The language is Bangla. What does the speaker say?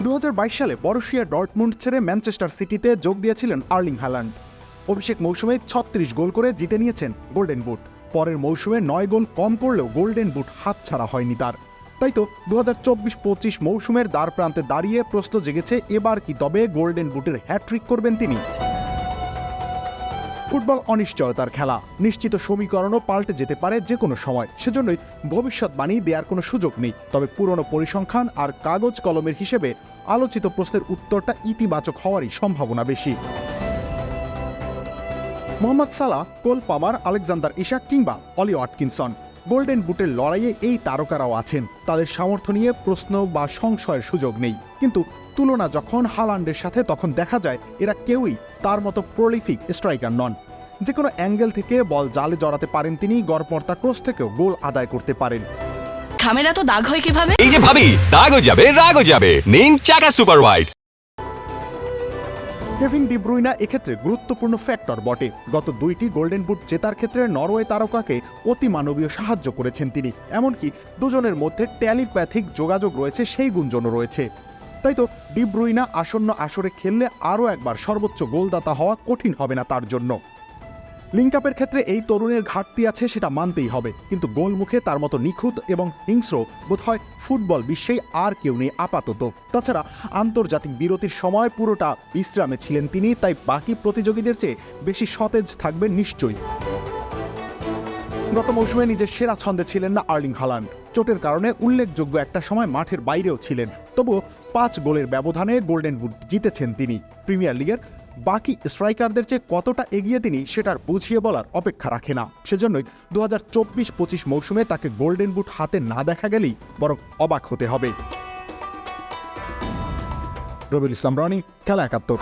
2022 সালে বরুসিয়া ডর্টমুন্ড ছেড়ে ম্যানচেস্টার সিটিতে যোগ দিয়েছিলেন আর্লিং হ্যালান্ড। অভিষেক মৌসুমে 36 গোল করে জিতে নিয়েছেন গোল্ডেন বুট। পরের মৌসুমে 9 গোল কম করলেও গোল্ডেন বুট হাতছাড়া হয়নি তার। তাই তো 2024-25 মৌসুমের দ্বার প্রান্তে দাঁড়িয়ে প্রশ্ন জেগেছে, এবার কি তবে গোল্ডেন বুটের হ্যাট্রিক করবেন তিনি? ফুটবল অনিশ্চয়তার খেলা, নিশ্চিত সমীকরণও পাল্টে যেতে পারে যে কোনো সময়। সেজন্যই ভবিষ্যৎবাণী দেওয়ার কোনো সুযোগ নেই। তবে পুরনো পরিসংখ্যান আর কাগজ কলমের হিসেবে আলোচিত প্রশ্নের উত্তরটা ইতিবাচক হওয়ারই সম্ভাবনা বেশি। মোহাম্মদ সালাহ, কোল পামার, আলেকজান্ডার ইসাক কিংবা অলি ওয়াটকিনসন, গোল্ডেন বুটের লড়াইয়ে এই তারকারাও আছেন। তাদের সামর্থ্য নিয়ে প্রশ্ন বা সংশয়ের সুযোগ নেই। কিন্তু তুলনা যখন হালান্ডের সাথে, তখন দেখা যায় এরা কেউই তার মতো প্রলিফিক স্ট্রাইকার নন। যে কোনো অ্যাঙ্গেল থেকে বল জালে জড়াতে পারেন তিনি, গড়পড়তা ক্রস থেকেও গোল আদায় করতে পারেন। খামেরা তো দাগ হয় কিভাবে? এই যে ভাবি, দাগও যাবে রাগও যাবে, নিন চাকা super white. Kevin De Bruyne এক্ষেত্রে গুরুত্বপূর্ণ ফ্যাক্টর বটে। গত 2টি গোল্ডেন বুট জেতার ক্ষেত্রে নরওয়ে তারকাকে অতিমানবীয় সাহায্য করেছেন তিনি। এমনকি দুজনের মধ্যে টেলিপ্যাথিক যোগাযোগ রয়েছে, সেই গুঞ্জনও রয়েছে। তাই তো ডি ব্রুইনা আসন্ন আসরে খেললে আরও একবার সর্বোচ্চ গোলদাতা হওয়া কঠিন হবে না তার জন্য। লিঙ্ক আপের ক্ষেত্রে এই তরুণের ঘাটতি আছে, সেটা মানতেই হবে। কিন্তু গোলমুখে তার মতো নিখুঁত এবং হিংস্র বোধহয় ফুটবল বিশ্বেই আর কেউ নেই আপাতত। তাছাড়া আন্তর্জাতিক বিরতির সময় পুরোটা বিশ্রামে ছিলেন তিনি, তাই বাকি প্রতিযোগীদের চেয়ে বেশি সতেজ থাকবেন নিশ্চয়ই। গত মৌসুমে নিজের সেরা ছন্দে ছিলেন না আর্লিং হালান্ড। চোটের কারণে উল্লেখযোগ্য একটা সময় মাঠের বাইরেও ছিলেন। তবুও 5 গোলের ব্যবধানে গোল্ডেন বুট জিতেছেন তিনি। প্রিমিয়ার লিগের বাকি স্ট্রাইকারদের চেয়ে কতটা এগিয়ে তিনি, সেটার বুঝিয়ে বলার অপেক্ষা রাখে না। সেজন্যই 2024-25 মৌসুমে তাকে গোল্ডেন বুট হাতে না দেখা গেলেই বরং অবাক হতে হবে। রবিউল ইসলাম রনি, খেলা 71।